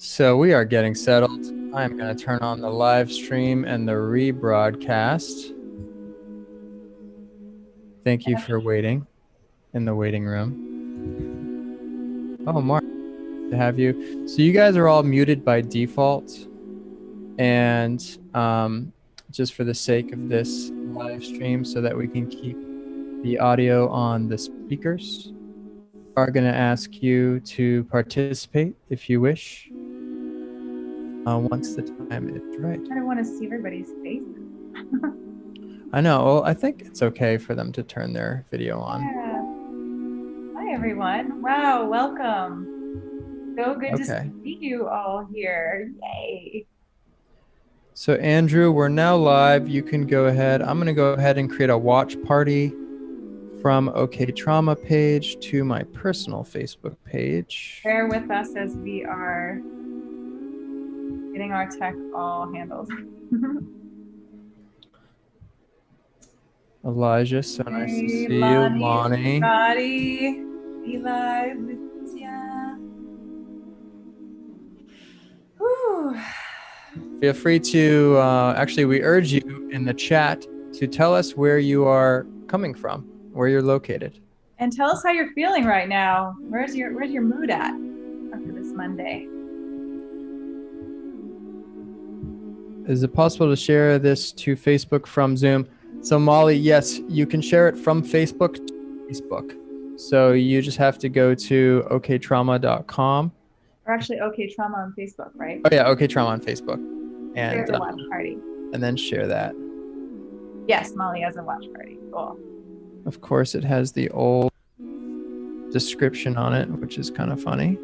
So we are getting settled. I'm going to turn on the live stream and the rebroadcast. Thank you for waiting in the waiting room. Oh, Mark, to have you. So you guys are all muted by default. And just for the sake of this live stream so that we can keep the audio on the speakers, are going to ask you to participate if you wish. Once the time is right. I don't want to see everybody's face. I know. Well, I think it's okay for them to turn their video on. Yeah. Hi, everyone. Wow, welcome. So good to see you all here. Yay. So, Andrew, we're now live. You can go ahead. I'm going to go ahead and create a watch party from OkTrauma page to my personal Facebook page. Bear with us as we are getting our tech all handled. Elijah, so nice to see Lonnie, you. Lonnie. Scotty, Eli, Lucia. Whew. Feel free to, actually, we urge you in the chat to tell us where you are coming from, where you're located. And tell us how you're feeling right now. Where's your mood at after this Monday? Is it possible to share this to Facebook from Zoom? So Molly, yes, you can share it from Facebook to Facebook. So you just have to go to oktrauma.com. Or actually OkTrauma on Facebook, right? Oh yeah, OkTrauma on Facebook. And share the watch party. And then share that. Yes, Molly has a watch party. Cool. Of course, it has the old description on it, which is kind of funny.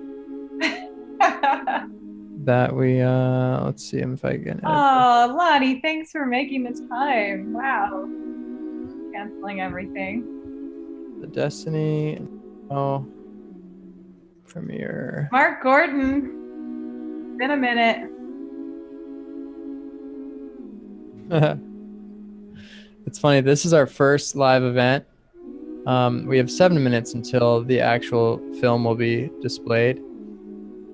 That we, let's see if I can. Oh, Lonnie, thanks for making the time. Wow. Canceling everything. The Destiny, premiere. Mark Gordon. It's been a minute. It's funny. This is our first live event. We have 7 minutes until the actual film will be displayed.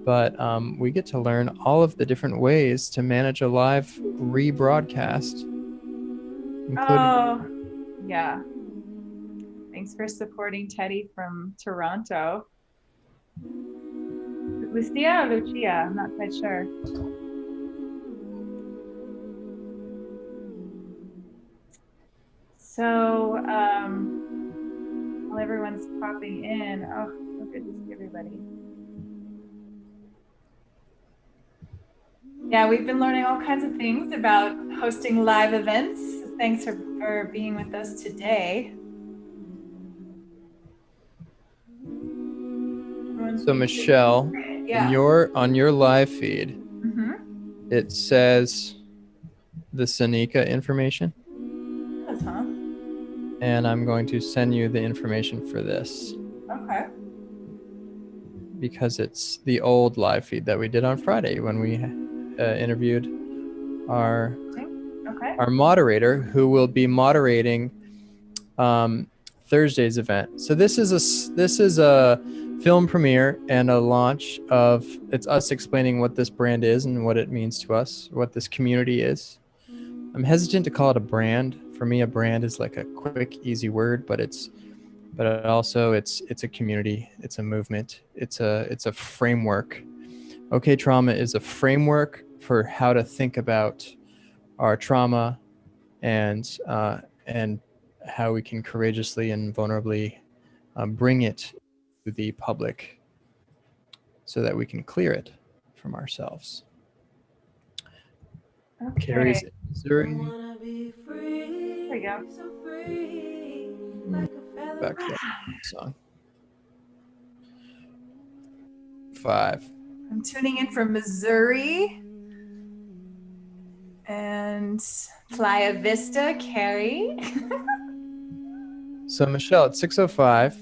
But we get to learn all of the different ways to manage a live rebroadcast. Oh, yeah. Thanks for supporting Teddy from Toronto. Lucia or Lucia? I'm not quite sure. So, while everyone's popping in, oh, so good to see everybody. Yeah, we've been learning all kinds of things about hosting live events. Thanks for being with us today. So Michelle, yeah. on your live feed, it says the Seneca information. Yes, huh? And I'm going to send you the information for this. Okay. Because it's the old live feed that we did on Friday when we interviewed our moderator, who will be moderating Thursday's event. So this is a film premiere and a launch of, it's us explaining what this brand is and what it means to us, what this community is. I'm hesitant to call it a brand. For me, a brand is like a quick, easy word, but also it's a community, it's a movement, it's a framework. OkTrauma is a framework for how to think about our trauma and how we can courageously and vulnerably bring it to the public so that we can clear it from ourselves. Okay. Carrie's in Missouri. There we go. Back to that song. 5. I'm tuning in from Missouri. And Playa Vista, Carrie. So Michelle, it's 6:05.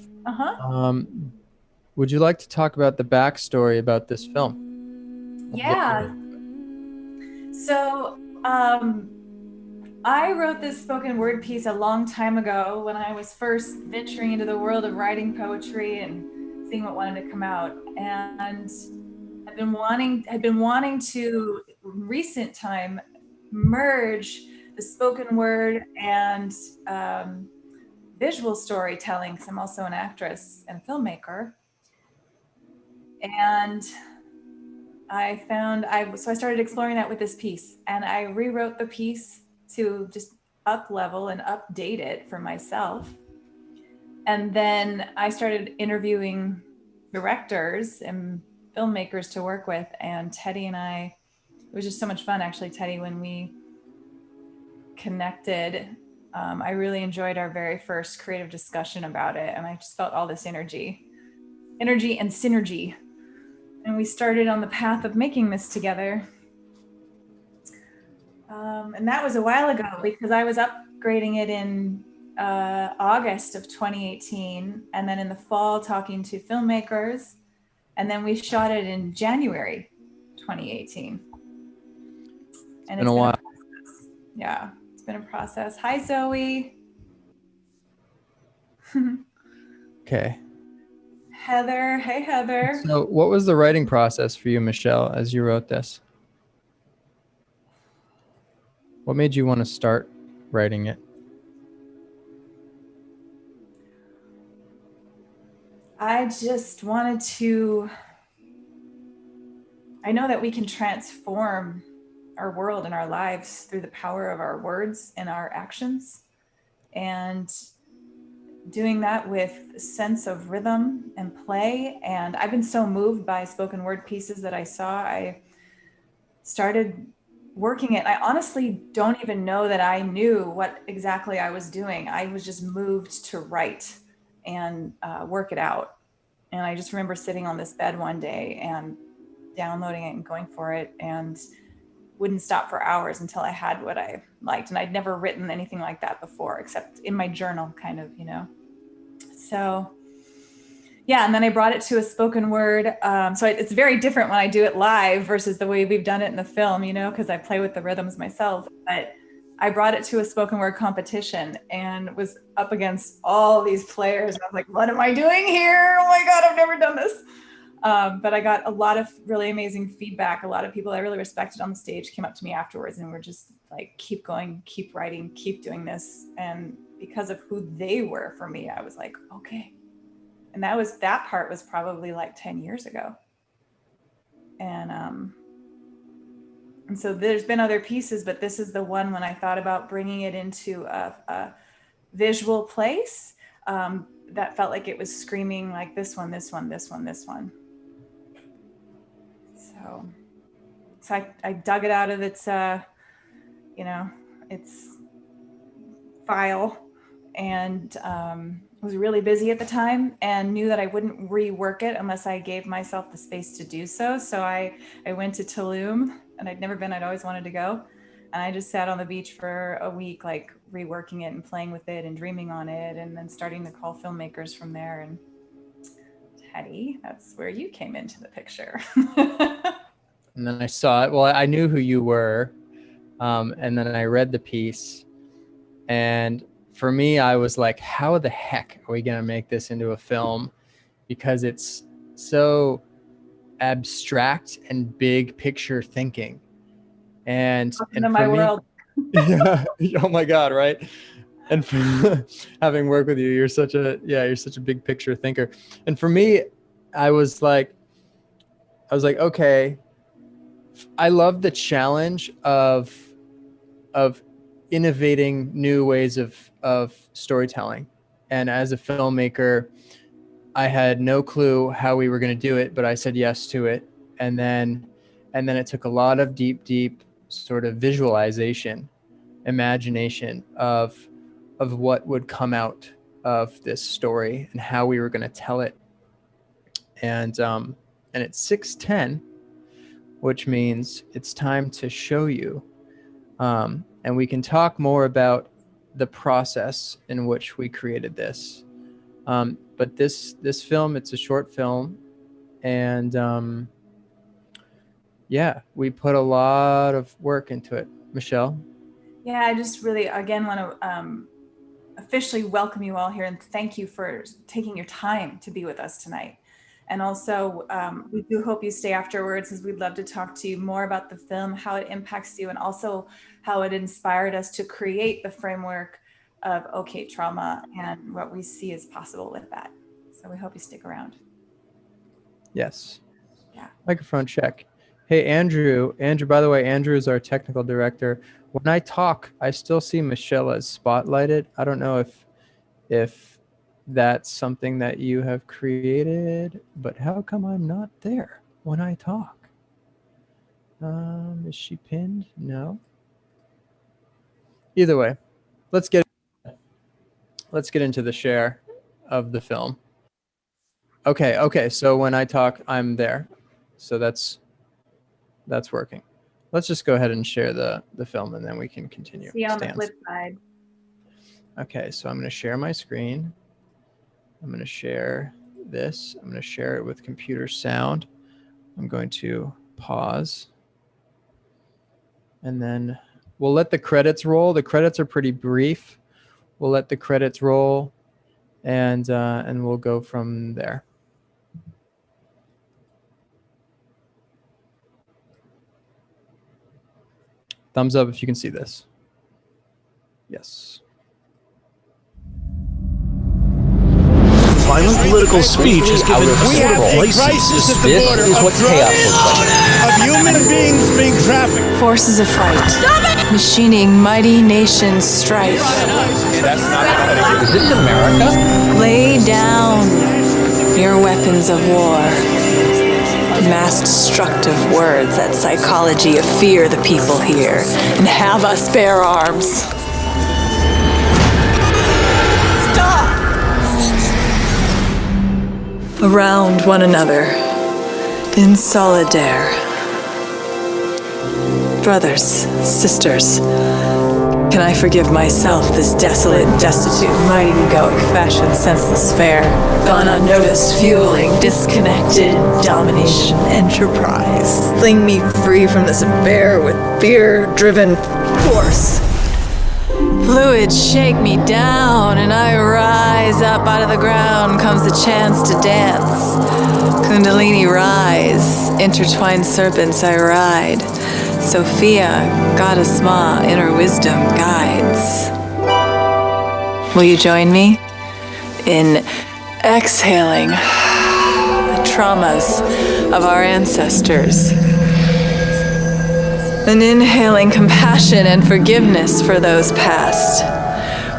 Would you like to talk about the backstory about this film? Yeah. So I wrote this spoken word piece a long time ago when I was first venturing into the world of writing poetry and seeing what wanted to come out. And had been wanting to recent time merge the spoken word and visual storytelling, because I'm also an actress and a filmmaker. And so I started exploring that with this piece, and I rewrote the piece to just up level and update it for myself. And then I started interviewing directors and filmmakers to work with. And Teddy and I, it was just so much fun, actually, Teddy, when we connected. I really enjoyed our very first creative discussion about it. And I just felt all this energy and synergy. And we started on the path of making this together. And that was a while ago, because I was upgrading it in August of 2018, and then in the fall talking to filmmakers, and then we shot it in January 2018. And Been a while. Yeah, it's been a process. Hi, Zoe. Okay. Heather. Hey, Heather. So what was the writing process for you, Michelle, as you wrote this? What made you want to start writing it? I just wanted to, I know that we can transform our world and our lives through the power of our words and our actions. And doing that with a sense of rhythm and play. And I've been so moved by spoken word pieces that I saw. I started working it. I honestly don't even know that I knew what exactly I was doing. I was just moved to write and work it out. And I just remember sitting on this bed one day and downloading it and going for it, and wouldn't stop for hours until I had what I liked. And I'd never written anything like that before, except in my journal, kind of, So yeah, and then I brought it to a spoken word. So it's very different when I do it live versus the way we've done it in the film, because I play with the rhythms myself. But I brought it to a spoken word competition and was up against all these players. And I was like, what am I doing here? Oh my God, I've never done this. But I got a lot of really amazing feedback. A lot of people I really respected on the stage came up to me afterwards and were just like, keep going, keep writing, keep doing this. And because of who they were for me, I was like, okay. And that part was probably like 10 years ago. And so there's been other pieces, but this is the one when I thought about bringing it into a visual place, that felt like it was screaming like this one, this one, this one, this one. So I dug it out of its file, and was really busy at the time and knew that I wouldn't rework it unless I gave myself the space to do so. So I went to Tulum, and I'd never been, I'd always wanted to go. And I just sat on the beach for a week, like reworking it and playing with it and dreaming on it, and then starting to call filmmakers from there. And Teddy, that's where you came into the picture. And then I saw it. Well, I knew who you were. And then I read the piece. And for me, I was like, how the heck are we going to make this into a film? Because it's so abstract and big picture thinking. And Welcome to my for me, world. yeah, oh my God, right? And for, having worked with you, you're such a big picture thinker. And for me, I was like, okay, I love the challenge of innovating new ways of storytelling. And as a filmmaker, I had no clue how we were going to do it, but I said yes to it. And then it took a lot of deep sort of visualization, imagination of what would come out of this story and how we were going to tell it. And it's 6:10, which means it's time to show you. And we can talk more about the process in which we created this. But this film, it's a short film, and yeah, we put a lot of work into it. Michelle? Yeah, I just really, again, want to officially welcome you all here and thank you for taking your time to be with us tonight. And also, we do hope you stay afterwards, as we'd love to talk to you more about the film, how it impacts you, and also how it inspired us to create the framework of OkTrauma and what we see as possible with that. So we hope you stick around. Yes. Yeah. Microphone check. Hey, Andrew. Andrew, by the way, Andrew is our technical director. When I talk, I still see Michelle as spotlighted. I don't know if that's something that you have created, but how come I'm not there when I talk? Is she pinned? No. Either way, let's get into the share of the film. Okay. So when I talk, I'm there. So that's working. Let's just go ahead and share the film, and then we can continue. See you on the flip side. Okay, so I'm going to share my screen. I'm going to share this. I'm going to share it with computer sound. I'm going to pause. And then we'll let the credits roll. The credits are pretty brief. We'll let the credits roll, and we'll go from there. Thumbs up if you can see this. Yes. Violent political speech is given a crisis at the border of human beings being trafficked. Forces of fright, machining mighty nations' strife. Is this America? Lay down your weapons of war. Mass destructive words, that psychology of fear the people hear, and have us bear arms. Around one another, in solidaire. Brothers, sisters, can I forgive myself this desolate, destitute, mighty egoic fashion, senseless fare, gone unnoticed, fueling, disconnected, domination, enterprise? Fling me free from this affair with fear-driven force. Fluids shake me down, and I rise up out of the ground. Comes the chance to dance. Kundalini rise, intertwined serpents I ride. Sophia, goddess Ma, inner wisdom guides. Will you join me in exhaling the traumas of our ancestors? And inhaling compassion and forgiveness for those past.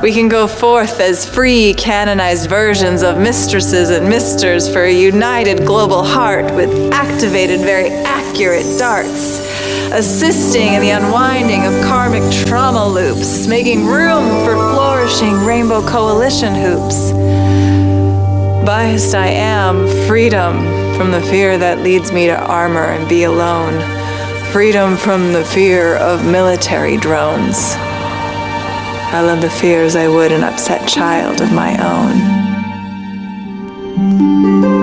We can go forth as free, canonized versions of mistresses and misters for a united global heart with activated, very accurate darts, assisting in the unwinding of karmic trauma loops, making room for flourishing rainbow coalition hoops. Biased I am, freedom from the fear that leads me to armor and be alone. Freedom from the fear of military drones. I love the fears I would an upset child of my own.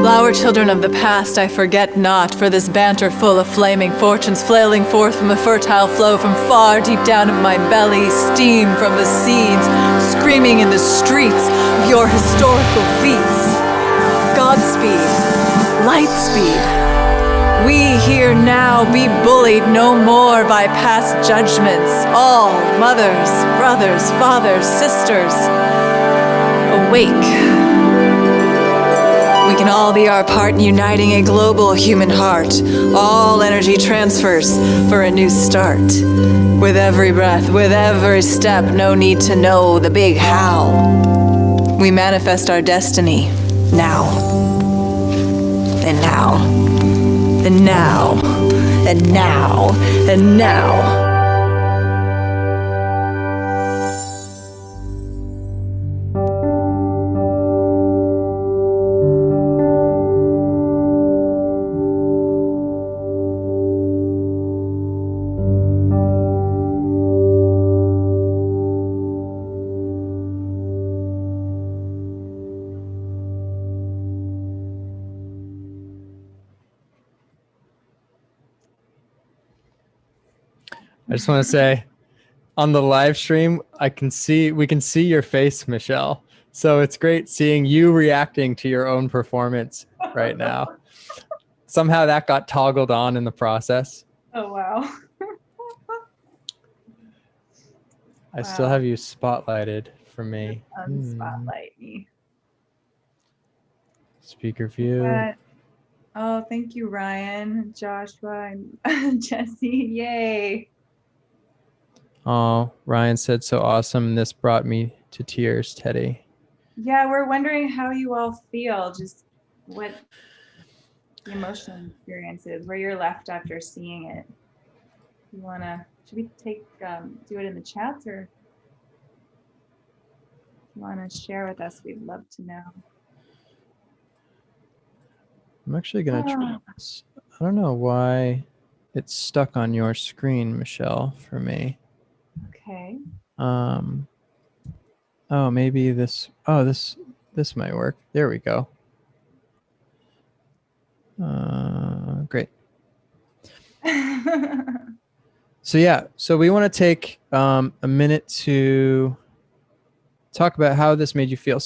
Flower children of the past, I forget not, for this banter full of flaming fortunes flailing forth from a fertile flow from far deep down in my belly, steam from the seeds, screaming in the streets of your historical feats. Godspeed, light speed. We here now be bullied no more by past judgments. All mothers, brothers, fathers, sisters, awake. We can all be our part in uniting a global human heart. All energy transfers for a new start. With every breath, with every step, no need to know the big how. We manifest our destiny now. And now. And now, and now, and now. I just want to say, on the live stream, we can see your face, Michelle. So it's great seeing you reacting to your own performance right now. Somehow that got toggled on in the process. Oh, wow. I still have you spotlighted for me. Unspotlight me. Speaker view. Oh, thank you, Ryan, Joshua, and Jesse. Yay. Oh, Ryan said so awesome. This brought me to tears, Teddy. Yeah, we're wondering how you all feel, just what the emotional experience is, where you're left after seeing it. Should we do it in the chats, or if you want to share with us, we'd love to know. I'm actually going to try this. I don't know why it's stuck on your screen, Michelle, for me. Okay. Oh, maybe this might work. There we go. Great. So we want to take a minute to talk about how this made you feel.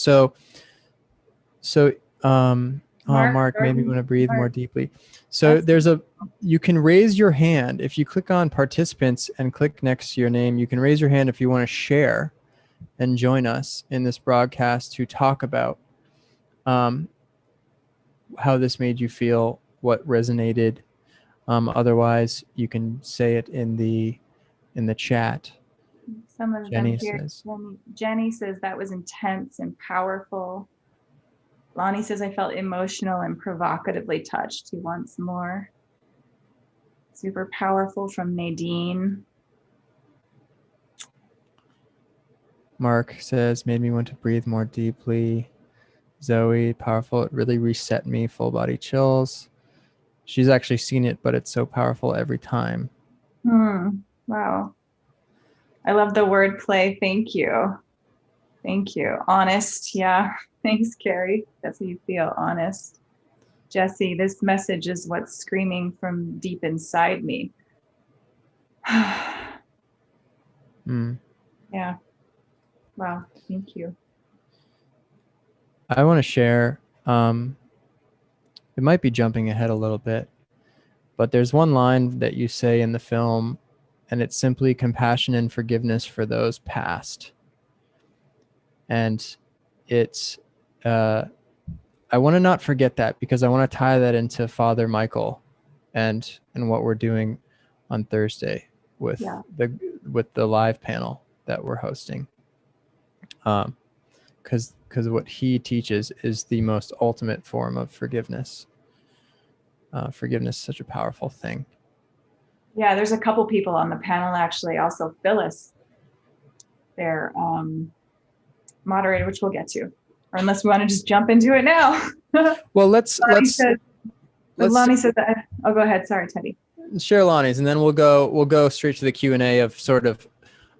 Mark, maybe you want to breathe more deeply. So you can raise your hand. If you click on participants and click next to your name, you can raise your hand if you want to share and join us in this broadcast to talk about how this made you feel, what resonated. Otherwise, you can say it in the chat. Some of Jenny them here. says. Jenny says that was intense and powerful. Lonnie says, I felt emotional and provocatively touched. He wants more. Super powerful from Nadine. Mark says, made me want to breathe more deeply. Zoe, powerful. It really reset me. Full body chills. She's actually seen it, but it's so powerful every time. Wow. I love the wordplay. Thank you. Thank you. Honest. Yeah. Thanks, Carrie. That's how you feel. Honest. Jesse, this message is what's screaming from deep inside me. Yeah. Wow. Thank you. I want to share. It might be jumping ahead a little bit, but there's one line that you say in the film, and it's simply compassion and forgiveness for those past. And it's, I want to not forget that, because I want to tie that into Father Michael and what we're doing on Thursday with the live panel that we're hosting. Because what he teaches is the most ultimate form of forgiveness. Forgiveness is such a powerful thing. Yeah, there's a couple people on the panel, actually. Also, Phyllis, their moderator, which we'll get to. Or unless we want to just jump into it now. Well, Lonnie says that. Oh, go ahead. Sorry, Teddy. Share Lonnie's, and then we'll go straight to the Q&A of sort of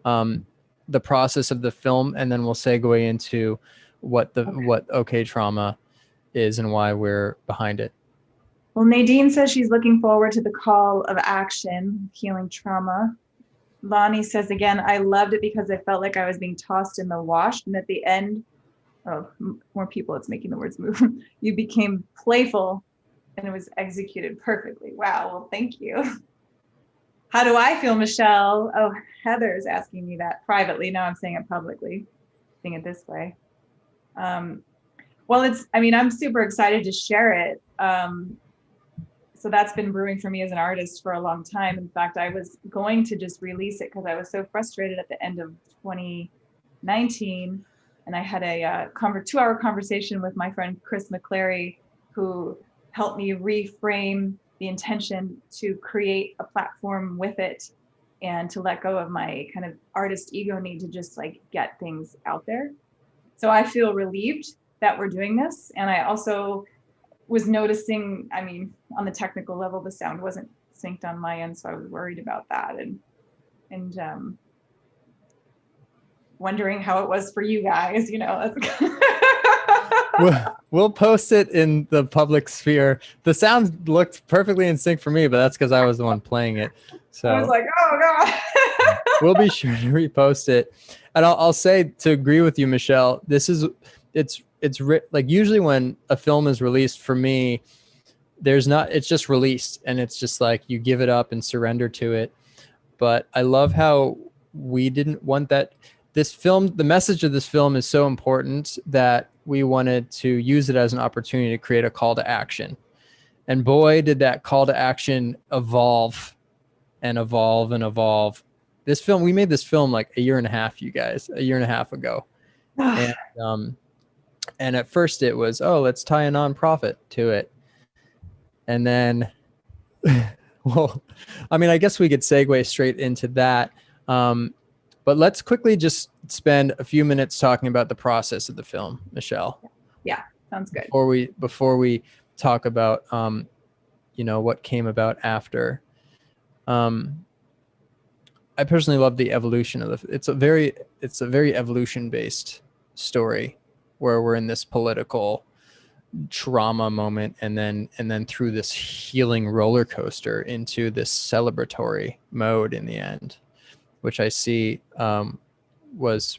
the process of the film, and then we'll segue into what OkTrauma is and why we're behind it. Well, Nadine says she's looking forward to the call of action, healing trauma. Lonnie says, again, I loved it because I felt like I was being tossed in the wash. And at the end, more people, it's making the words move. You became playful and it was executed perfectly. Wow. Well, thank you. How do I feel, Michelle? Oh, Heather's asking me that privately. Now I'm saying it publicly, saying it this way. Well, I'm super excited to share it. So that's been brewing for me as an artist for a long time. In fact, I was going to just release it because I was so frustrated at the end of 2019. And I had a 2-hour conversation with my friend Chris McClary, who helped me reframe the intention to create a platform with it and to let go of my kind of artist ego need to just get things out there. So I feel relieved that we're doing this. And I also was noticing, on the technical level, the sound wasn't synced on my end, so I was worried about that and wondering how it was for you guys, We'll post it in the public sphere. The sound looked perfectly in sync for me, but that's because I was the one playing it. So I was like, oh God. We'll be sure to repost it. And I'll say, to agree with you, Michelle, it's usually when a film is released, for me, there's not, it's just released, and it's just like you give it up and surrender to it. But I love how we didn't want that. This film, the message of this film is so important that we wanted to use it as an opportunity to create a call to action. And boy, did that call to action evolve and evolve and evolve. This film, we made this film like a year and a half ago. And at first it was, oh, let's tie a nonprofit to it. And then, well, I mean, I guess we could segue straight into that. But let's quickly just spend a few minutes talking about the process of the film, Michelle. Yeah, sounds good. Before we talk about, what came about after. I personally love the evolution of it's a very evolution based story where we're in this political trauma moment and then through this healing roller coaster into this celebratory mode in the end, which I see was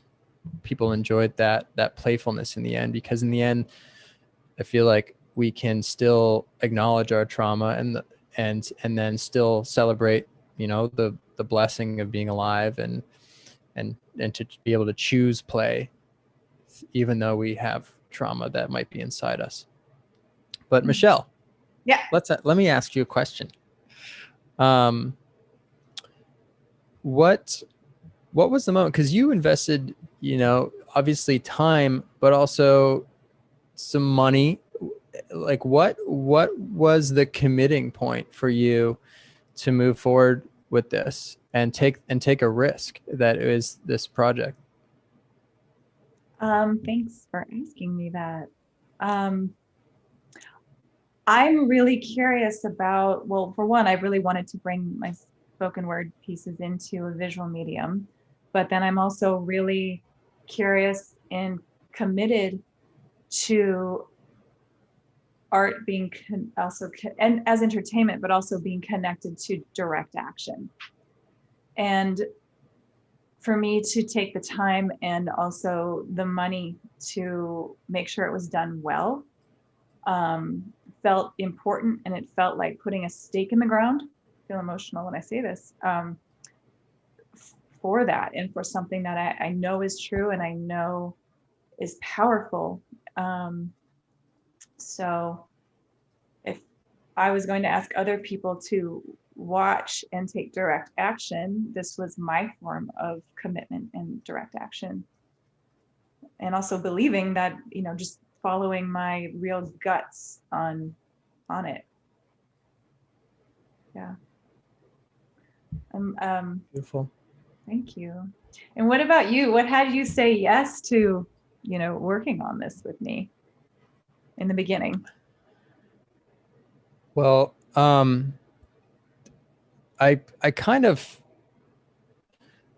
people enjoyed that playfulness in the end, because in the end I feel like we can still acknowledge our trauma and then still celebrate, the blessing of being alive and to be able to choose play, even though we have trauma that might be inside us. But Michelle, yeah, let me ask you a question. What was the moment? Because you invested, obviously time, but also some money. Like what was the committing point for you to move forward with this and take a risk that is this project? Thanks for asking me that. I'm really curious about, well, for one, I really wanted to bring my spoken word pieces into a visual medium, but then I'm also really curious and committed to art being and as entertainment, but also being connected to direct action. And for me to take the time and also the money to make sure it was done well, felt important, and it felt like putting a stake in the ground. I feel emotional when I say this, for that, and for something that I know is true and I know is powerful. So if I was going to ask other people to watch and take direct action, this was my form of commitment and direct action. And also believing that, just following my real guts on it. Yeah. Beautiful. Thank you. And what about you? What had you say yes to, working on this with me in the beginning? Well, I kind of,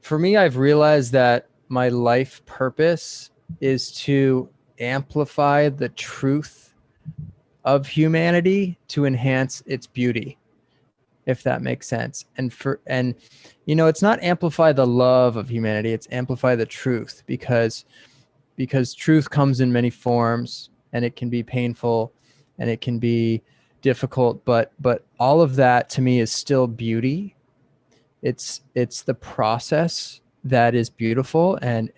for me, I've realized that my life purpose is to amplify the truth of humanity to enhance its beauty, if that makes sense. And it's not amplify the love of humanity, it's amplify the truth, because truth comes in many forms, and it can be painful and it can be difficult, but all of that to me is still beauty. It's the process that is beautiful, and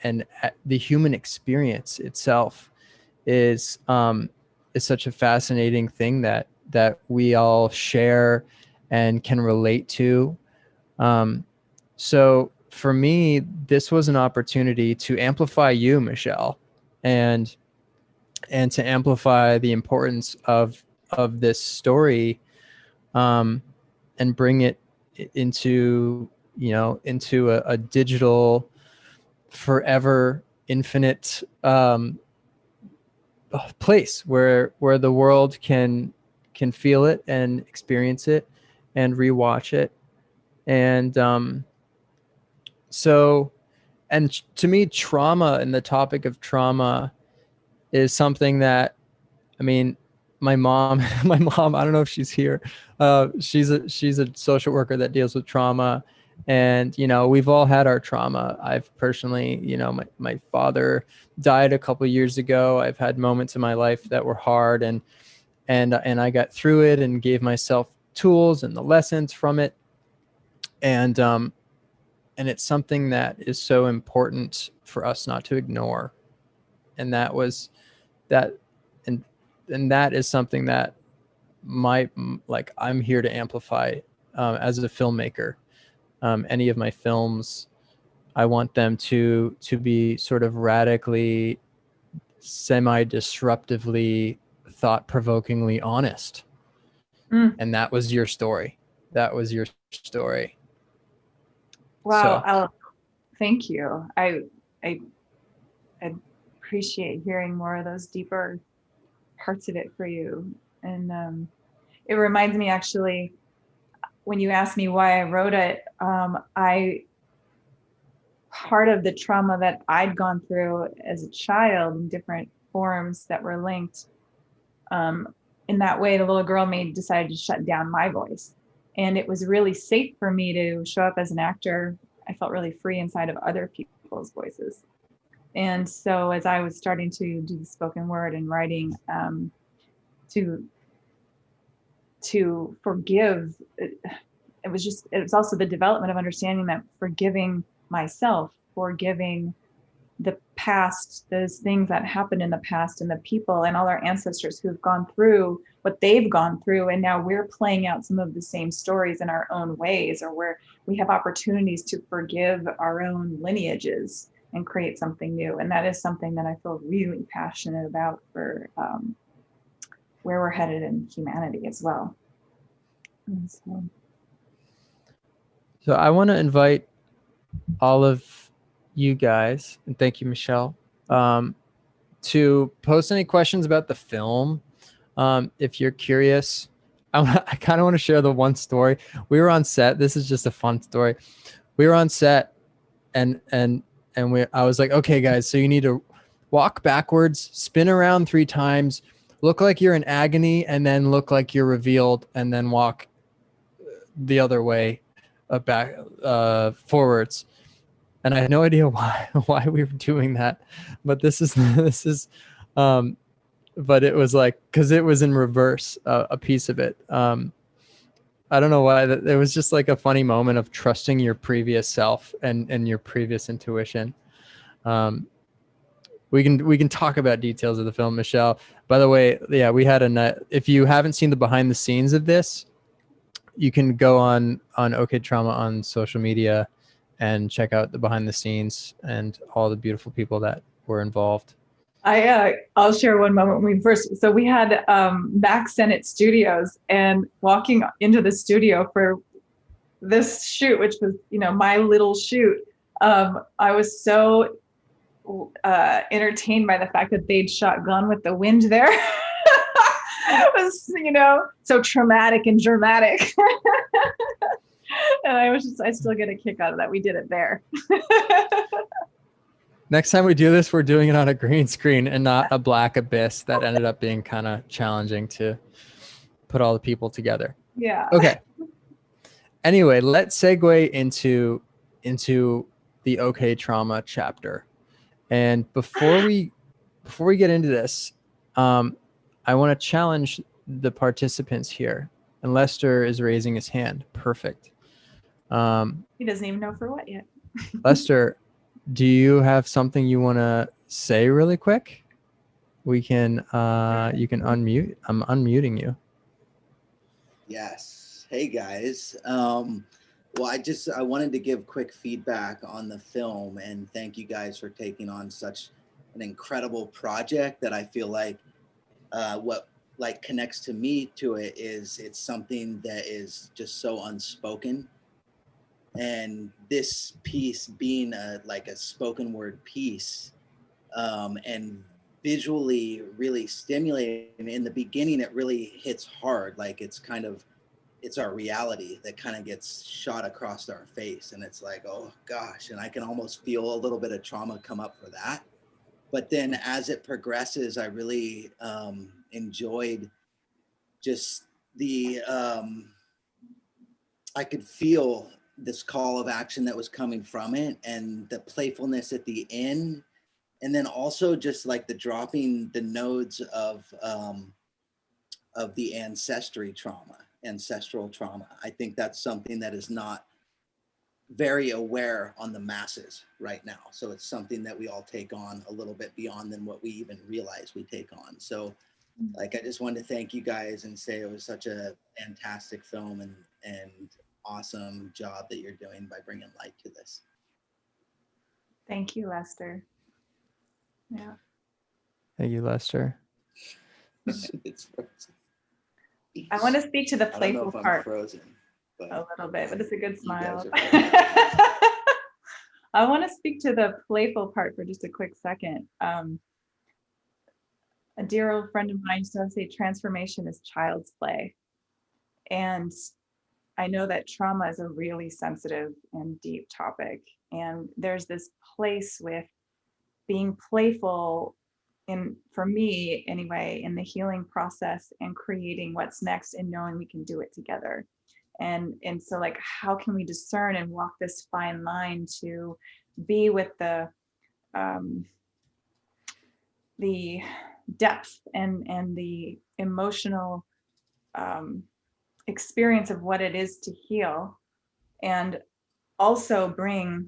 the human experience itself is such a fascinating thing that we all share and can relate to. So for me, this was an opportunity to amplify you, Michelle, and to amplify the importance of this story, and bring it into a digital, forever, infinite place where the world can feel it and experience it and rewatch it. And to me, trauma and the topic of trauma is something that, I mean, my mom, I don't know if she's here. She's a social worker that deals with trauma, and, we've all had our trauma. I've personally, my father died a couple of years ago. I've had moments in my life that were hard, and and I got through it and gave myself tools and the lessons from it. And it's something that is so important for us not to ignore. And that was that, and that is something that I'm here to amplify as a filmmaker. Any of my films, I want them to be sort of radically, semi-disruptively, thought-provokingly honest. And that was your story. That was your story. Wow. So. Thank you. I appreciate hearing more of those deeper parts of it for you. And it reminds me, actually, when you asked me why I wrote it, part of the trauma that I'd gone through as a child in different forms that were linked, in that way, the little girl decided to shut down my voice. And it was really safe for me to show up as an actor. I felt really free inside of other people's voices. And so as I was starting to do the spoken word and writing, to forgive, it was also the development of understanding that forgiving myself, forgiving the past, those things that happened in the past, and the people and all our ancestors who've gone through what they've gone through, and now we're playing out some of the same stories in our own ways, or where we have opportunities to forgive our own lineages and create something new. And that is something that I feel really passionate about for where we're headed in humanity as well. So I want to invite all of you guys, and thank you, Michelle, to post any questions about the film. If you're curious, I kind of want to share the one story. We were on set. This is just a fun story. We were on set, and I was like, okay, guys, so you need to walk backwards, spin around 3 times, look like you're in agony, and then look like you're revealed, and then walk the other way, back, forwards. And I had no idea why we were doing that, but this is but it was like, because it was in reverse, a piece of it. I don't know why. It was just like a funny moment of trusting your previous self and your previous intuition. We can talk about details of the film, Michelle. By the way, yeah, we had if you haven't seen the behind the scenes of this, you can go on OkTrauma on social media and check out the behind the scenes and all the beautiful people that were involved. I'll share one moment when we had Mac Sennett Studios, and walking into the studio for this shoot, which was, my little shoot, I was so entertained by the fact that they'd shot Gone with the Wind there. It was, so traumatic and dramatic. And I still get a kick out of that. We did it there. Next time we do this, we're doing it on a green screen and not a black abyss that ended up being kind of challenging to put all the people together. Yeah. Okay. Anyway, let's segue into the OkTrauma chapter. And before we get into this, I want to challenge the participants here. And Lester is raising his hand. Perfect. He doesn't even know for what yet. Lester, do you have something you want to say really quick? We can, you can unmute. I'm unmuting you. Yes. Hey guys. Well, I wanted to give quick feedback on the film, and thank you guys for taking on such an incredible project that I feel like what connects to me to it is it's something that is just so unspoken. And this piece being a spoken word piece, and visually really stimulating. In the beginning, it really hits hard. Like it's our reality that kind of gets shot across our face. And it's like, oh gosh. And I can almost feel a little bit of trauma come up for that. But then as it progresses, I really enjoyed just I could feel this call of action that was coming from it, and the playfulness at the end. And then also just like the dropping the nodes of of the ancestral trauma. I think that's something that is not very aware on the masses right now. So it's something that we all take on a little bit beyond than what we even realize we take on. So like, I just wanted to thank you guys and say it was such a fantastic film and awesome job that you're doing by bringing light to this. Thank you, Lester. Yeah. Thank you, Lester. I want to speak to the I don't know playful if I'm part frozen, but a little bit, but it's a good smile. You guys are I want to speak to the playful part for just a quick second. A dear old friend of mine used to say transformation is child's play. And I know that trauma is a really sensitive and deep topic. And there's this place with being playful for me anyway, in the healing process and creating what's next and knowing we can do it together. And so like, how can we discern and walk this fine line to be with the depth and the emotional experience of what it is to heal, and also bring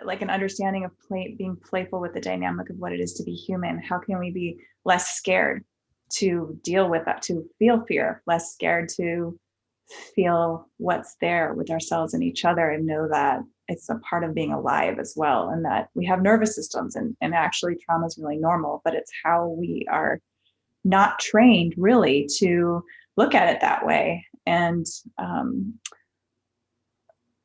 like an understanding of being playful with the dynamic of what it is to be human. How can we be less scared to deal with that, to feel fear, less scared to feel what's there with ourselves and each other, and know that it's a part of being alive as well, and that we have nervous systems, and actually trauma is really normal, but it's how we are not trained really to look at it that way.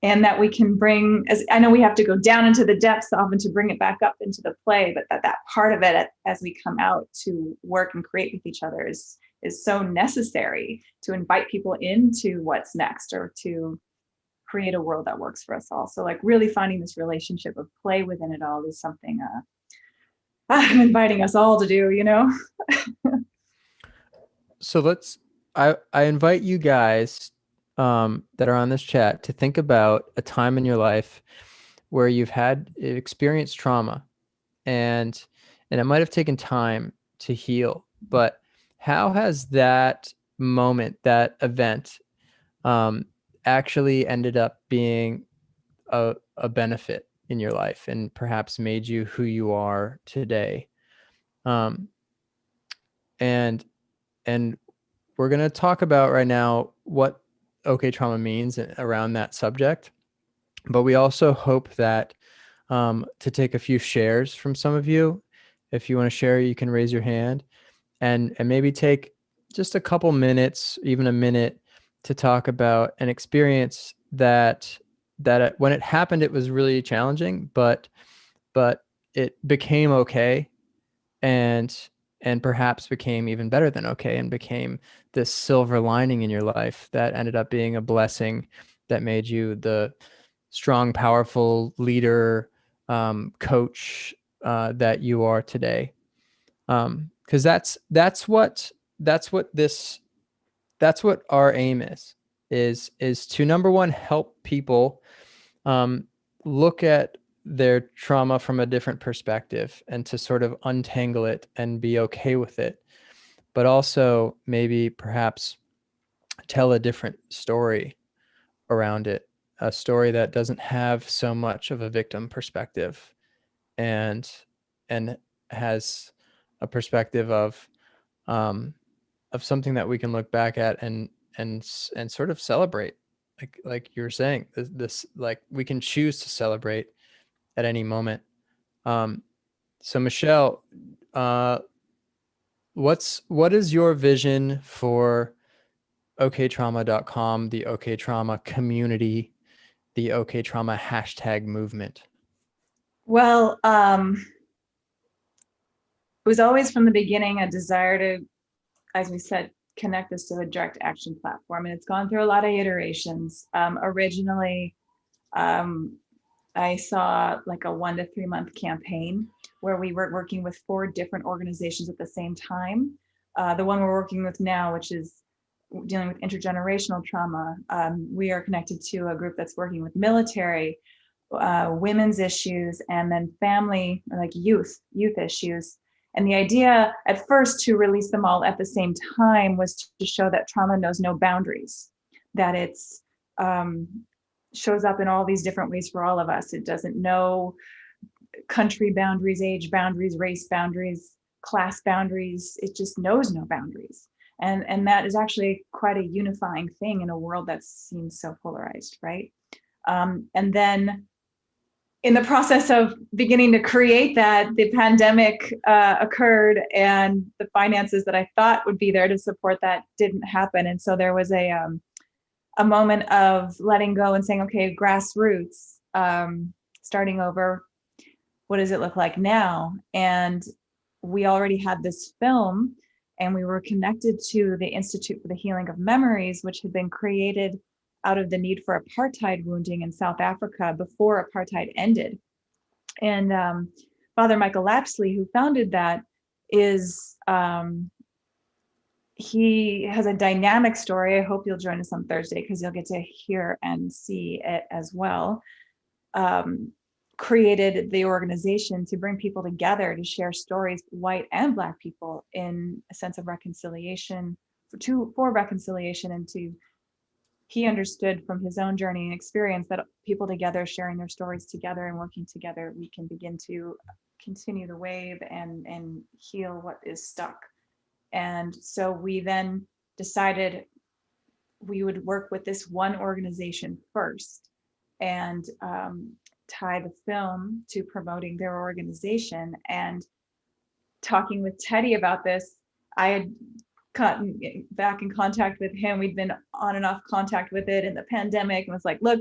And that we can bring, as I know we have to go down into the depths often to bring it back up into the play, but that part of it as we come out to work and create with each other is so necessary to invite people into what's next, or to create a world that works for us all. So like really finding this relationship of play within it all is something I'm inviting us all to do, you know? So I invite you guys that are on this chat to think about a time in your life where you've experienced trauma, and it might have taken time to heal, but how has that moment, that event, actually ended up being a benefit in your life and perhaps made you who you are today? And we're going to talk about right now what OkTrauma means around that subject, but we also hope that to take a few shares from some of you. If you want to share, you can raise your hand and maybe take just a couple minutes, even a minute, to talk about an experience that when it happened, it was really challenging, but it became okay, and perhaps became even better than okay, and became this silver lining in your life that ended up being a blessing that made you the strong, powerful leader, coach that you are today. Because that's what our aim is to, number one, help people look at their trauma from a different perspective and to sort of untangle it and be okay with it, but also maybe perhaps tell a different story around it, a story that doesn't have so much of a victim perspective, and has a perspective of something that we can look back at and sort of celebrate, like you were saying, this like we can choose to celebrate at any moment. So Michelle, what is your vision for OkTrauma.com, the OkTrauma community, the OkTrauma hashtag movement? Well, it was always from the beginning a desire to, as we said, connect this to a direct action platform, and it's gone through a lot of iterations. Originally, I saw like a 1 to 3 month campaign where we were working with 4 different organizations at the same time. The one we're working with now, which is dealing with intergenerational trauma, we are connected to a group that's working with military, women's issues, and then family, like youth issues. And the idea at first to release them all at the same time was to show that trauma knows no boundaries, that it's shows up in all these different ways for all of us. It doesn't know country boundaries, age boundaries, race boundaries, class boundaries. It just knows no boundaries. And that is actually quite a unifying thing in a world that seems so polarized, right? And then in the process of beginning to create that, the pandemic occurred, and the finances that I thought would be there to support that didn't happen. And so there was a moment of letting go and saying, okay, grassroots, starting over. What does it look like now? And we already had this film, and we were connected to the Institute for the Healing of Memories, which had been created out of the need for apartheid wounding in South Africa before apartheid ended. And Father Michael Lapsley, who founded that, is he has a dynamic story. I hope you'll join us on Thursday, because you'll get to hear and see it as well. Created the organization to bring people together to share stories, white and Black people, in a sense of reconciliation, for reconciliation, and to, he understood from his own journey and experience that people together, sharing their stories together and working together, we can begin to continue the wave and heal what is stuck. And so we then decided we would work with this one organization first, and tie the film to promoting their organization. And talking with Teddy about this, I had gotten back in contact with him. We'd been on and off contact with it in the pandemic, and was like, look,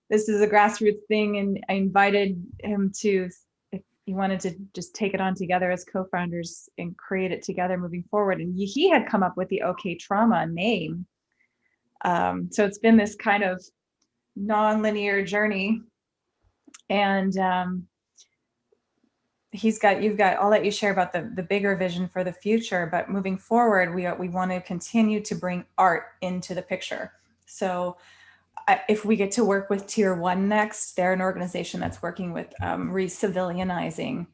this is a grassroots thing. And I invited him to, if he wanted to just take it on together as co-founders and create it together moving forward. And he had come up with the OkTrauma name. So it's been this kind of non-linear journey. And you've got, I'll let you share about the bigger vision for the future, but moving forward, we want to continue to bring art into the picture. So if we get to work with Tier 1 next, they're an organization that's working with re-civilianizing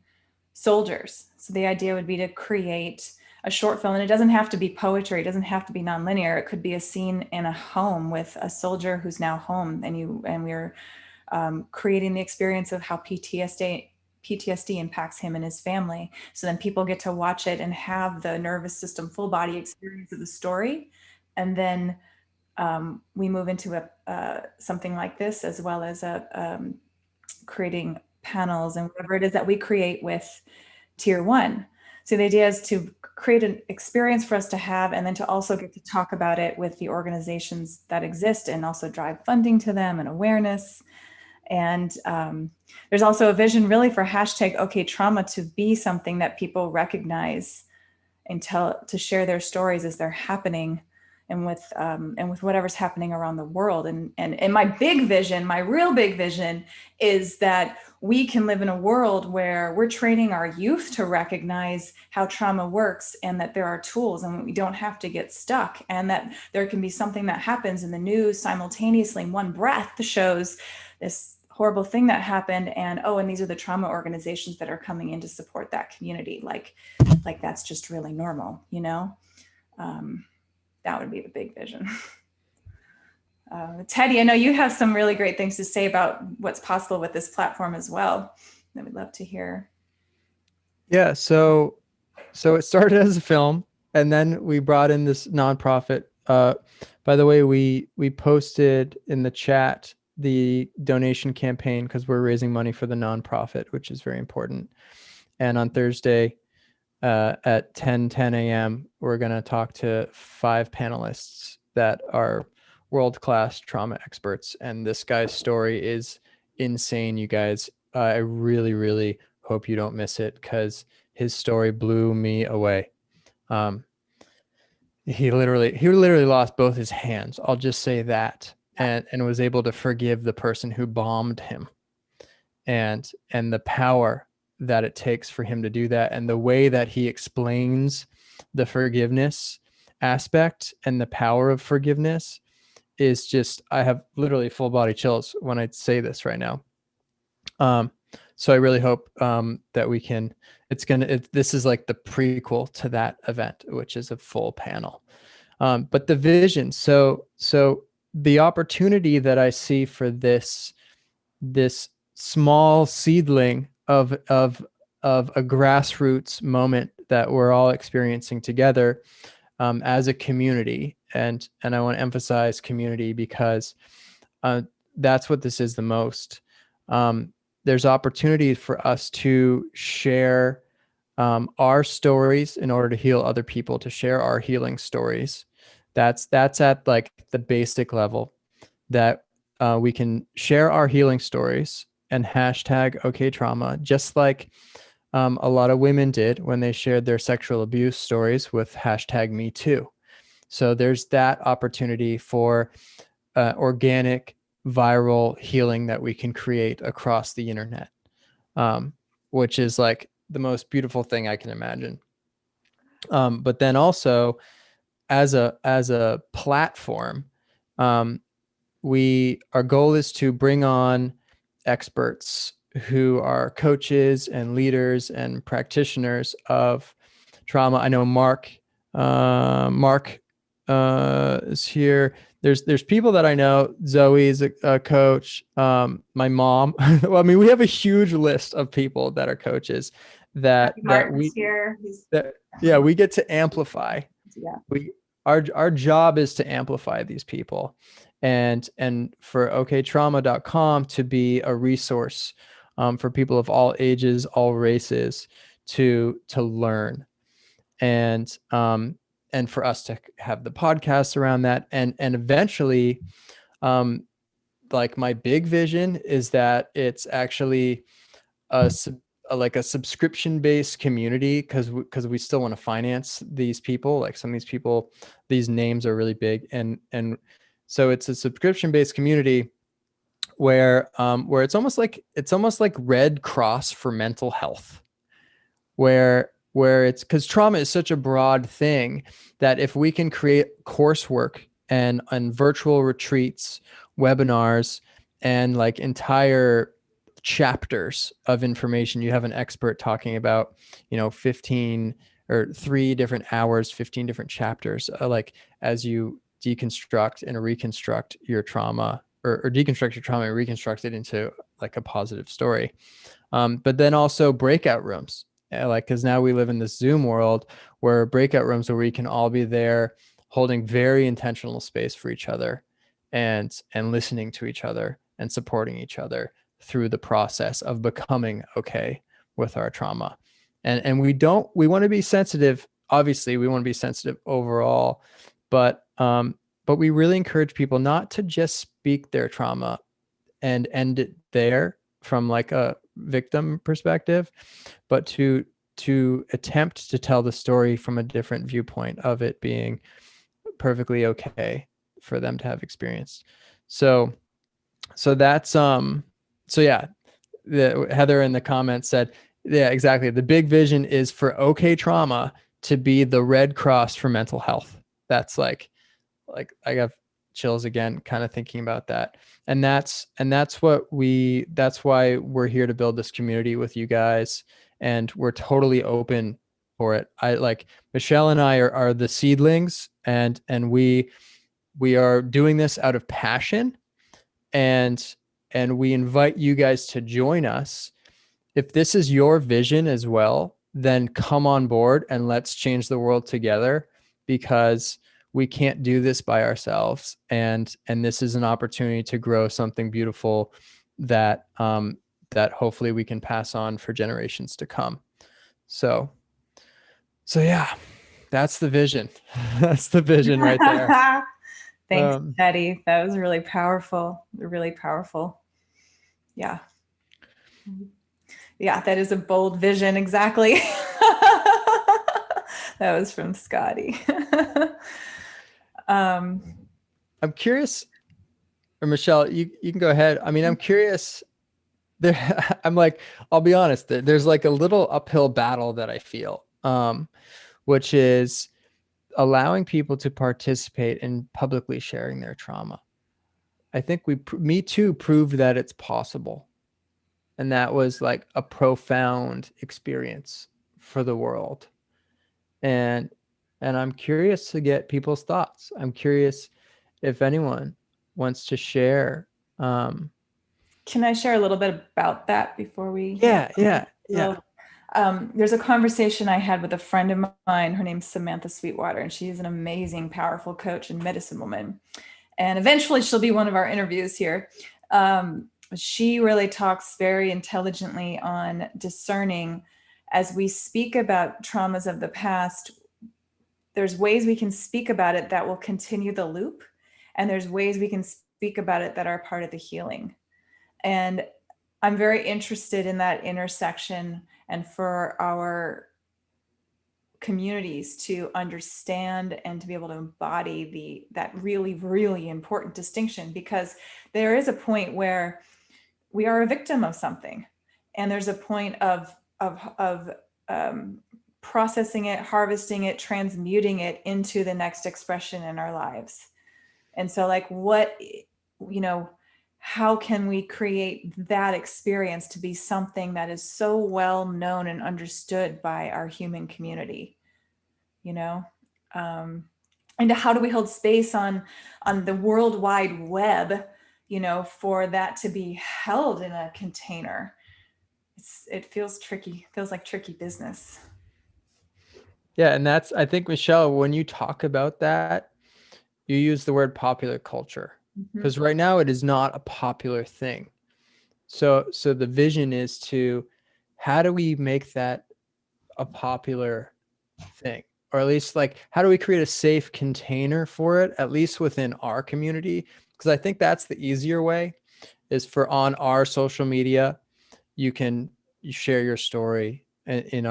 soldiers. So the idea would be to create a short film, and it doesn't have to be poetry, it doesn't have to be nonlinear. It could be a scene in a home with a soldier who's now home, and we're creating the experience of how PTSD impacts him and his family. So then people get to watch it and have the nervous system, full body experience of the story. And then we move into something like this, as well as creating panels and whatever it is that we create with Tier 1. So the idea is to create an experience for us to have, and then to also get to talk about it with the organizations that exist, and also drive funding to them and awareness. And there's also a vision really for hashtag OkTrauma to be something that people recognize and to share their stories as they're happening, and with whatever's happening around the world. And my big vision, my real big vision, is that we can live in a world where we're training our youth to recognize how trauma works, and that there are tools, and we don't have to get stuck, and that there can be something that happens in the news simultaneously in one breath shows this horrible thing that happened, and these are the trauma organizations that are coming in to support that community. Like that's just really normal, you know? That would be the big vision. Teddy, I know you have some really great things to say about what's possible with this platform as well. I would love to hear. Yeah, so it started as a film, and then we brought in this nonprofit. By the way, we posted in the chat the donation campaign, because we're raising money for the nonprofit, which is very important. And on Thursday at 10 a.m., we're going to talk to 5 panelists that are world-class trauma experts. And this guy's story is insane, you guys. I really, really hope you don't miss it, because his story blew me away. He literally lost both his hands. I'll just say that. And was able to forgive the person who bombed him, and the power that it takes for him to do that, and the way that he explains the forgiveness aspect and the power of forgiveness is just, I have literally full body chills when I say this right now. So So I really hope that we can. This is like the prequel to that event, which is a full panel. But the vision. So the opportunity that I see for this small seedling of a grassroots moment that we're all experiencing together as a community, and I want to emphasize community because that's what this is the most. There's opportunity for us to share our stories in order to heal other people, to share our healing stories. That's at like the basic level, that we can share our healing stories and hashtag OkTrauma, just like a lot of women did when they shared their sexual abuse stories with hashtag Me Too. So there's that opportunity for organic viral healing that we can create across the internet, which is like the most beautiful thing I can imagine. But then also as a platform, our goal is to bring on experts who are coaches and leaders and practitioners of trauma. I know Mark is here. There's people that I know. Zoe is a coach. My mom. Well, I mean, we have a huge list of people that are coaches that we here. we get to amplify. Yeah. Our job is to amplify these people, and for OkTrauma.com to be a resource for people of all ages, all races to learn, and for us to have the podcast around that, and eventually, like my big vision is that it's actually like a subscription based community, because we still want to finance these people. Like some of these people, these names are really big, and so it's a subscription based community where it's almost like Red Cross for mental health, where it's, because trauma is such a broad thing that if we can create coursework and virtual retreats, webinars, and like entire chapters of information, you have an expert talking about 15 or 3 different hours, 15 different chapters, like as you deconstruct and reconstruct your trauma, or deconstruct your trauma and reconstruct it into like a positive story. But then also breakout rooms, like, because now we live in this Zoom world where breakout rooms where we can all be there holding very intentional space for each other, and listening to each other and supporting each other through the process of becoming okay with our trauma. And we want to be sensitive. Obviously, we want to be sensitive overall, but we really encourage people not to just speak their trauma and end it there from like a victim perspective, but to attempt to tell the story from a different viewpoint of it being perfectly okay for them to have experienced. So that's so yeah, Heather in the comments said, yeah, exactly. The big vision is for OkTrauma to be the Red Cross for mental health. That's like I got chills again, kind of thinking about that. And that's why we're here to build this community with you guys. And we're totally open for it. I like Michelle and I are the seedlings, and we are doing this out of passion, and we invite you guys to join us. If this is your vision as well, then come on board and let's change the world together, because we can't do this by ourselves. And this is an opportunity to grow something beautiful that hopefully we can pass on for generations to come. So yeah, that's the vision. That's the vision right there. Thanks, Teddy. That was really powerful. Really powerful. Yeah. Yeah, that is a bold vision. Exactly. That was from Scotty. I'm curious, or Michelle, you can go ahead. I mean, I'm curious. I'm like, I'll be honest, there's like a little uphill battle that I feel, which is allowing people to participate in publicly sharing their trauma. I think Me Too proved that it's possible. And that was like a profound experience for the world. And I'm curious to get people's thoughts. I'm curious if anyone wants to share. Can I share a little bit about that before we? Yeah. There's a conversation I had with a friend of mine. Her name's Samantha Sweetwater, and she's an amazing, powerful coach and medicine woman. And eventually she'll be one of our interviews here. She really talks very intelligently on discerning as we speak about traumas of the past. There's ways we can speak about it that will continue the loop, and there's ways we can speak about it that are part of the healing. And I'm very interested in that intersection, and for our communities to understand and to be able to embody that really, really important distinction, because there is a point where we are a victim of something, and there's a point of processing it, harvesting it, transmuting it into the next expression in our lives. And so, like, how can we create that experience to be something that is so well known and understood by our human community, and how do we hold space on the World Wide Web, for that to be held in a container? It feels tricky, feels like tricky business. Yeah. And I think, Michelle, when you talk about that, you use the word popular culture, because right now it is not a popular thing. So the vision is to, how do we make that a popular thing? Or at least, like, how do we create a safe container for it, at least within our community? Because I think that's the easier way, is for on our social media, you share your story within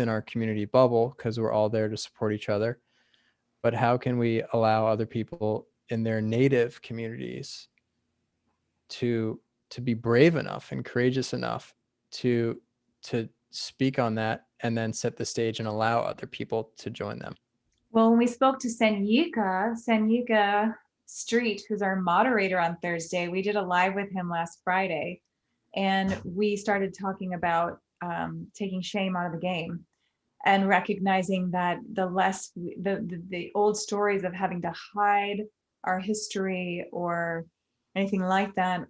our community bubble, because we're all there to support each other. But how can we allow other people in their native communities to be brave enough and courageous enough to speak on that, and then set the stage and allow other people to join them? Well, when we spoke to Senyuka Street, who's our moderator on Thursday, we did a live with him last Friday, and we started talking about taking shame out of the game, and recognizing that the old stories of having to hide our history or anything like that,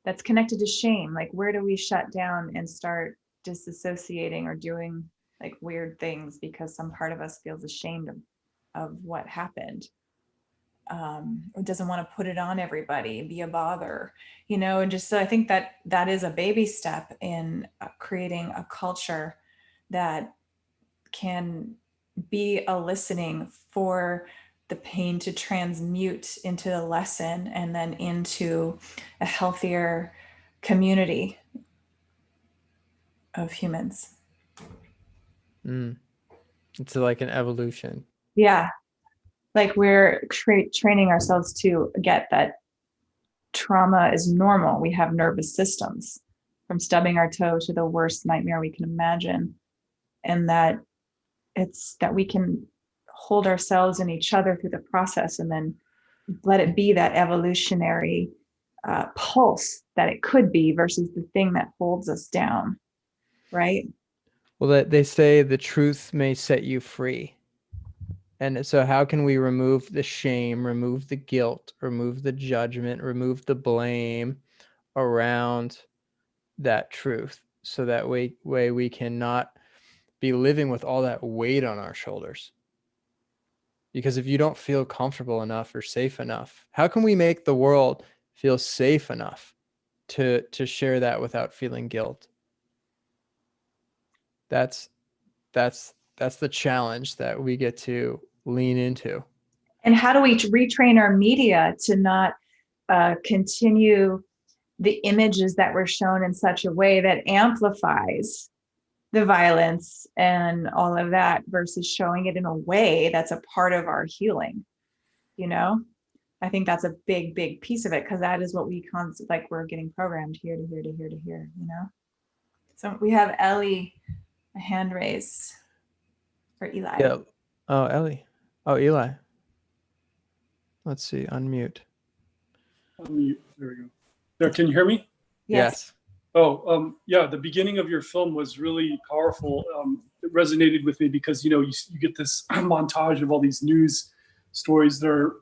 that's connected to shame. Like, where do we shut down and start disassociating or doing like weird things because some part of us feels ashamed of what happened, or doesn't want to put it on everybody, be a bother, and just, so I think that is a baby step in creating a culture that can be a listening for the pain to transmute into the lesson, and then into a healthier community of humans. It's like an evolution. Yeah. Like, we're training ourselves to get that trauma is normal. We have nervous systems, from stubbing our toe to the worst nightmare we can imagine. And that we can hold ourselves and each other through the process, and then let it be that evolutionary pulse that it could be, versus the thing that holds us down. Right? Well, they say the truth may set you free. And so how can we remove the shame, remove the guilt, remove the judgment, remove the blame around that truth, so that way we cannot be living with all that weight on our shoulders? Because if you don't feel comfortable enough or safe enough, how can we make the world feel safe enough to share that without feeling guilt? That's the challenge that we get to lean into. And how do we retrain our media to not continue the images that were shown in such a way that amplifies the violence and all of that, versus showing it in a way that's a part of our healing? I think that's a big, big piece of it, because that is what we're getting programmed here to here to here to here. So we have Ellie, a hand raised, for Eli. Yeah. Oh, Ellie. Oh, Eli. Let's see. Unmute. Unmute. There we go. There, can you hear me? Yes. Yeah, the beginning of your film was really powerful. It resonated with me because, you get this montage of all these news stories that are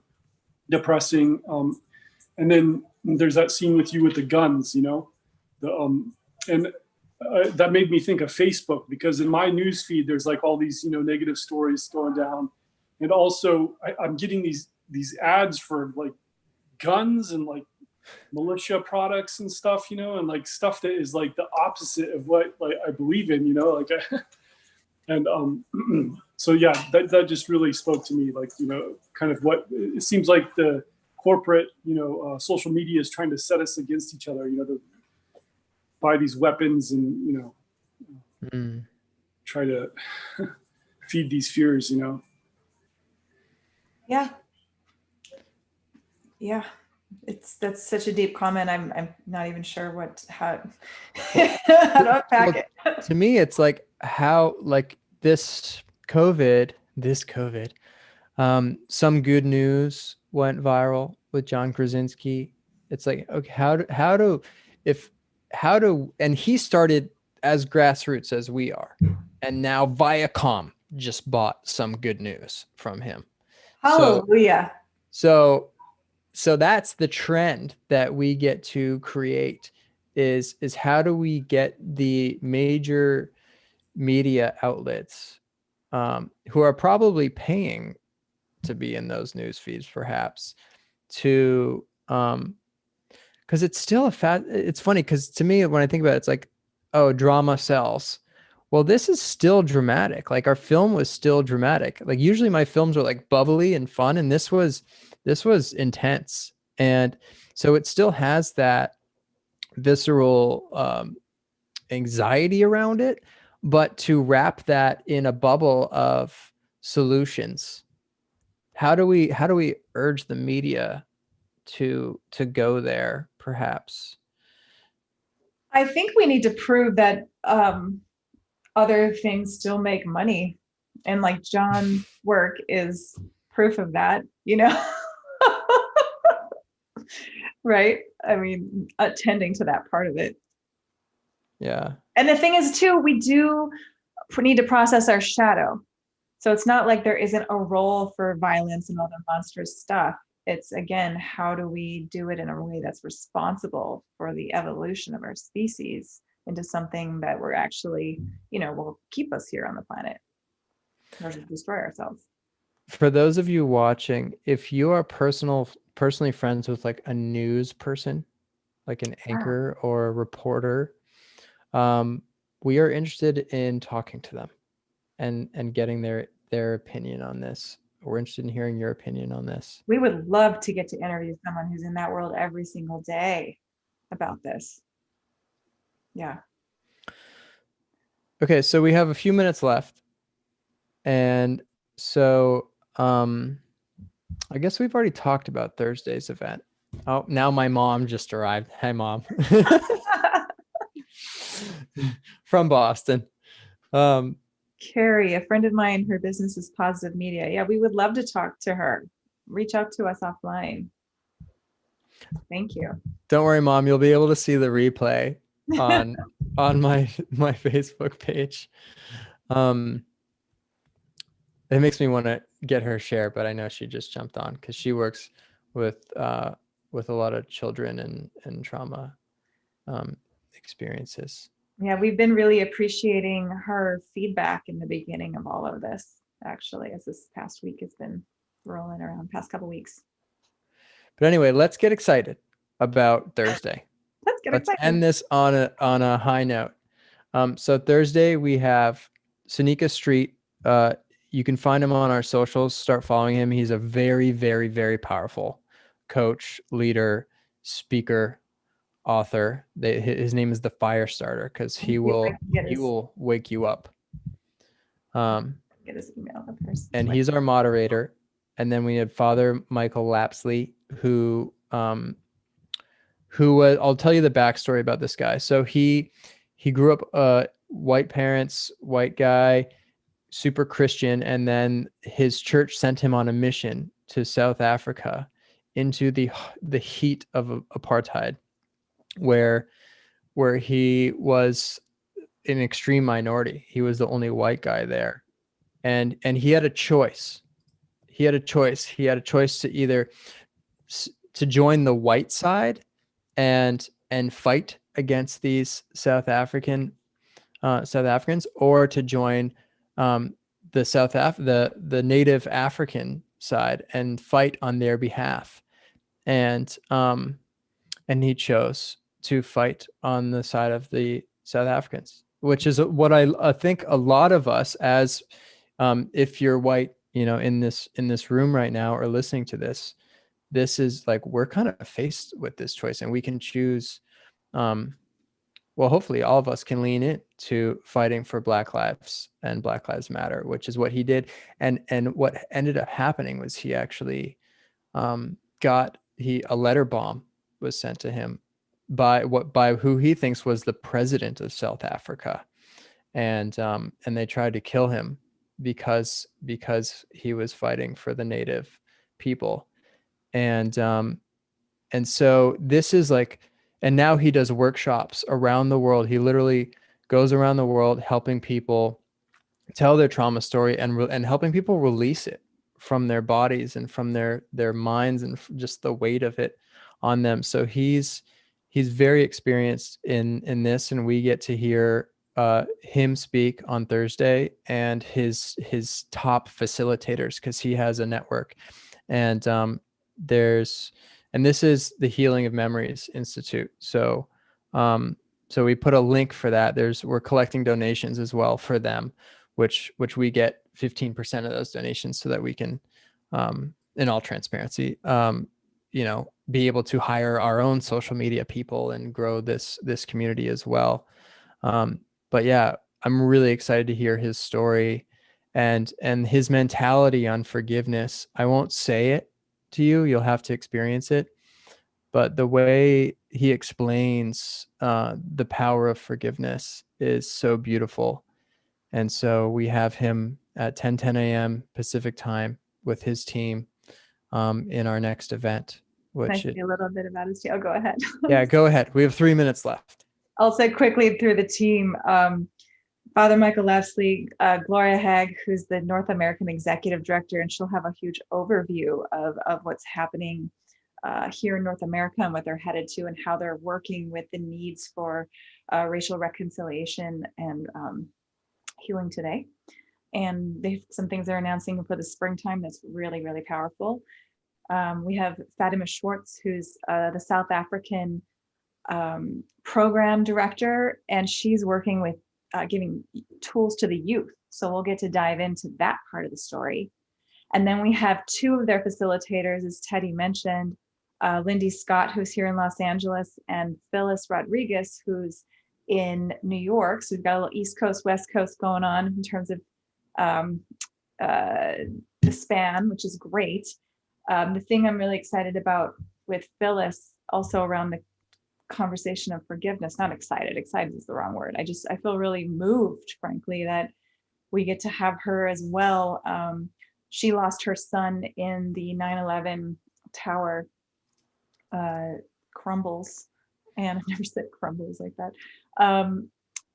depressing. And then there's that scene with you with the guns, and that made me think of Facebook, because in my news feed, there's like all these, negative stories going down. And also I'm getting these ads for like guns and like militia products and stuff, and like stuff that is like the opposite of what like I believe in, like, and so yeah, that just really spoke to me, like, kind of what it seems like the corporate, social media is trying to set us against each other, to buy these weapons and, try to feed these fears, Yeah. That's such a deep comment. I'm not even sure how how to unpack it. To me, it's like how, like this COVID, some good news went viral with John Krasinski. It's like, okay, and he started as grassroots as we are, and now Viacom just bought some good news from him. Hallelujah. So that's the trend that we get to create, is how do we get the major media outlets, who are probably paying to be in those news feeds, perhaps, to because it's still it's funny, because to me, when I think about it, it's like, oh, drama sells. Well, this is still dramatic. Like, our film was still dramatic. Like, usually my films are like bubbly and fun, and this was intense. And so it still has that visceral anxiety around it, but to wrap that in a bubble of solutions, how do we urge the media to go there, perhaps? I think we need to prove that other things still make money, and like John's work is proof of that, right? I mean, attending to that part of it. Yeah. And the thing is too, we do need to process our shadow. So it's not like there isn't a role for violence and other monstrous stuff. It's, again, how do we do it in a way that's responsible for the evolution of our species into something that we're actually, will keep us here on the planet versus destroy ourselves. For those of you watching, if you are personally friends with like a news person, like an anchor or a reporter, we are interested in talking to them and getting their opinion on this. We're interested in hearing your opinion on this. We would love to get to interview someone who's in that world every single day about this. Yeah. Okay, so we have a few minutes left. And so I guess we've already talked about Thursday's event. Oh, now my mom just arrived. Hi, Mom. From Boston. Carrie, a friend of mine, her business is Positive Media. Yeah, we would love to talk to her. Reach out to us offline. Thank you. Don't worry, Mom. You'll be able to see the replay on my Facebook page. It makes me want to get her share, but I know she just jumped on because she works with a lot of children and trauma experiences. Yeah, we've been really appreciating her feedback in the beginning of all of this, actually, as this past week has been rolling around, past couple weeks. But anyway, let's get excited about Thursday. Let's end this on a high note. So Thursday we have Seneca Street. You can find him on our socials. Start following him. He's a very, very, very powerful coach, leader, speaker, author. His name is the Fire Starter because he will wake you up. Get his email up first. And he's our moderator. And then we had Father Michael Lapsley, who I'll tell you the backstory about this guy. So he grew up white parents, white guy, super Christian, and then his church sent him on a mission to South Africa into the heat of apartheid, where where he was an extreme minority. He was the only white guy there, and he had a choice. He had a choice. He had a choice to either to join the white side and fight against these South Africans, or to join the native African side and fight on their behalf. And he chose to fight on the side of the South Africans, which is what I think a lot of us, as if you're white, in this room right now or listening to this, this is like, we're kind of faced with this choice, and we can choose. Well, hopefully all of us can lean in to fighting for Black Lives and Black Lives Matter, which is what he did. And what ended up happening was he actually a letter bomb was sent to him by who he thinks was the president of South Africa. And they tried to kill him because he was fighting for the native people. And so this is like, and now he does workshops around the world. He literally goes around the world helping people tell their trauma story and helping people release it from their bodies and from their minds and just the weight of it on them. So he's very experienced in this, and we get to hear him speak on Thursday, and his top facilitators, because he has a network. And and this is the Healing of Memories Institute. So so we put a link for that. We're collecting donations as well for them, which we get 15% of those donations, so that we can, in all transparency, be able to hire our own social media people and grow this community as well. But yeah, I'm really excited to hear his story and his mentality on forgiveness. I won't say it to you. You'll have to experience it. But the way he explains the power of forgiveness is so beautiful. And so we have him at 10 a.m. Pacific time with his team in our next event. Can I say a little bit about his team? Oh, go ahead. Yeah, go ahead. We have 3 minutes left. I'll say quickly through the team. Father Michael Lafsley, Gloria Hegg, who's the North American Executive Director, and she'll have a huge overview of what's happening here in North America and what they're headed to, and how they're working with the needs for racial reconciliation and healing today. And they have some things they're announcing for the springtime that's really, really powerful. We have Fatima Schwartz, who's the South African program director, and she's working with giving tools to the youth. So we'll get to dive into that part of the story. And then we have two of their facilitators, as Teddy mentioned, Lindy Scott, who's here in Los Angeles, and Phyllis Rodriguez, who's in New York. So we've got a little East Coast, West Coast going on in terms of the span, which is great. The thing I'm really excited about with Phyllis, also around the conversation of forgiveness, not excited is the wrong word. I feel really moved, frankly, that we get to have her as well. She lost her son in the 9/11 tower crumbles, and I've never said crumbles like that.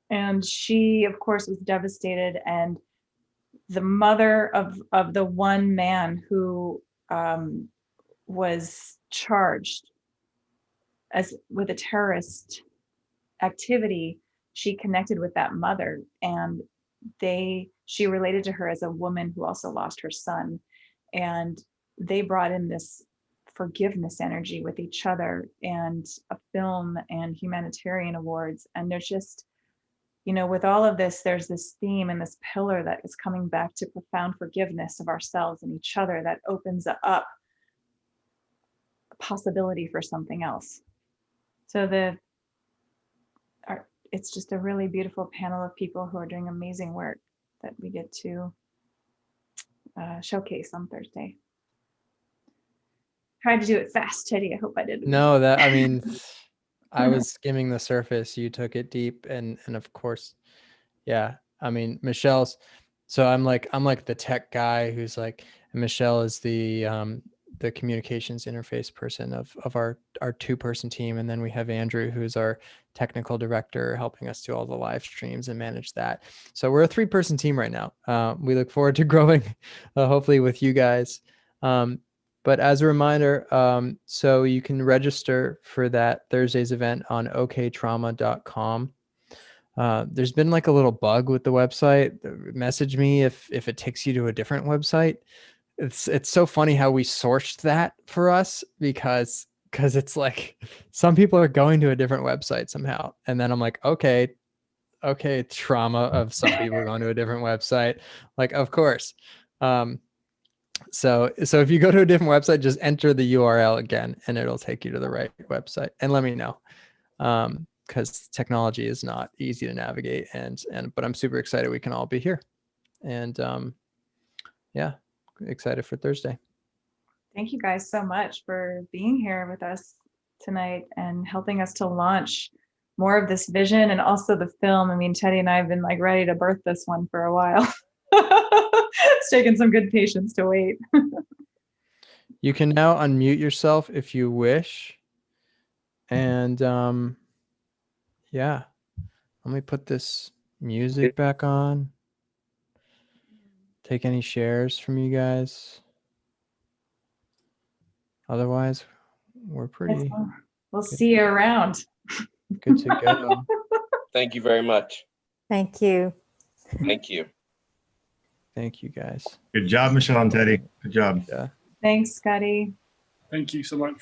And she, of course, was devastated, and the mother of the one man who was charged with a terrorist activity, she connected with that mother, and she related to her as a woman who also lost her son, and they brought in this forgiveness energy with each other, and a film and humanitarian awards. And there's just, with all of this, there's this theme and this pillar that is coming back to profound forgiveness of ourselves and each other that opens up a possibility for something else. So it's just a really beautiful panel of people who are doing amazing work that we get to showcase on Thursday. Tried to do it fast, Teddy. I hope I did. No, I was skimming the surface. You took it deep, and of course, yeah. I mean, Michelle's. So I'm like the tech guy who's like, Michelle is the the communications interface person of our 2-person team. And then we have Andrew, who's our technical director, helping us do all the live streams and manage that. So we're a 3-person team right now. We look forward to growing, hopefully with you guys. But as a reminder, so you can register for that Thursday's event on OkTrauma.com. There's been like a little bug with the website. Message me if it takes you to a different website. It's so funny how we sourced that for us because it's like some people are going to a different website somehow. And then I'm like, okay, trauma of some people going to a different website. Like, of course. So if you go to a different website, just enter the URL again and it'll take you to the right website, and let me know. Because technology is not easy to navigate, but I'm super excited we can all be here, and yeah, excited for Thursday. Thank you guys so much for being here with us tonight and helping us to launch more of this vision and also the film. I mean, Teddy and I have been like ready to birth this one for a while. It's taken some good patience to wait. You can now unmute yourself if you wish, and yeah, let me put this music back on. Take any shares from you guys. Otherwise, we're pretty. We'll see you around. Good to go. Thank you very much. Thank you. Thank you. Thank you, guys. Good job, Michelle and Teddy. Good job. Yeah. Thanks, Scotty. Thank you so much.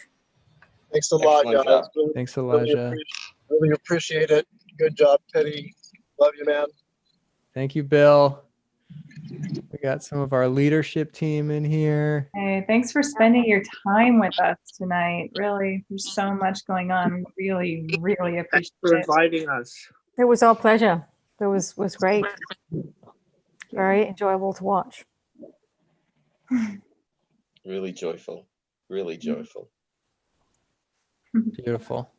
Thanks a lot, Excellent guys. job. Really, Thanks, Elijah. really appreciate it. Good job, Teddy. Love you, man. Thank you, Bill. We got some of our leadership team in here. Hey, thanks for spending your time with us tonight. Really, there's so much going on. Really, really appreciate for it. inviting us. It was our pleasure. It was great. Very enjoyable to watch. Really joyful. Really joyful. Beautiful.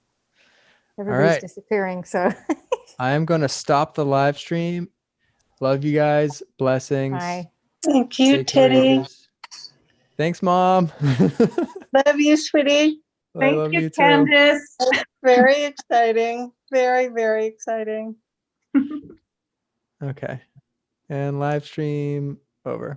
Everybody's right. disappearing, so. I am going to stop the live stream. Love you guys. Blessings. Bye. Thank you, Stay Teddy. courageous. Thanks, Mom. Love you, sweetie. I love you too. Candace. Very exciting. Very, very exciting. Okay. And live stream over.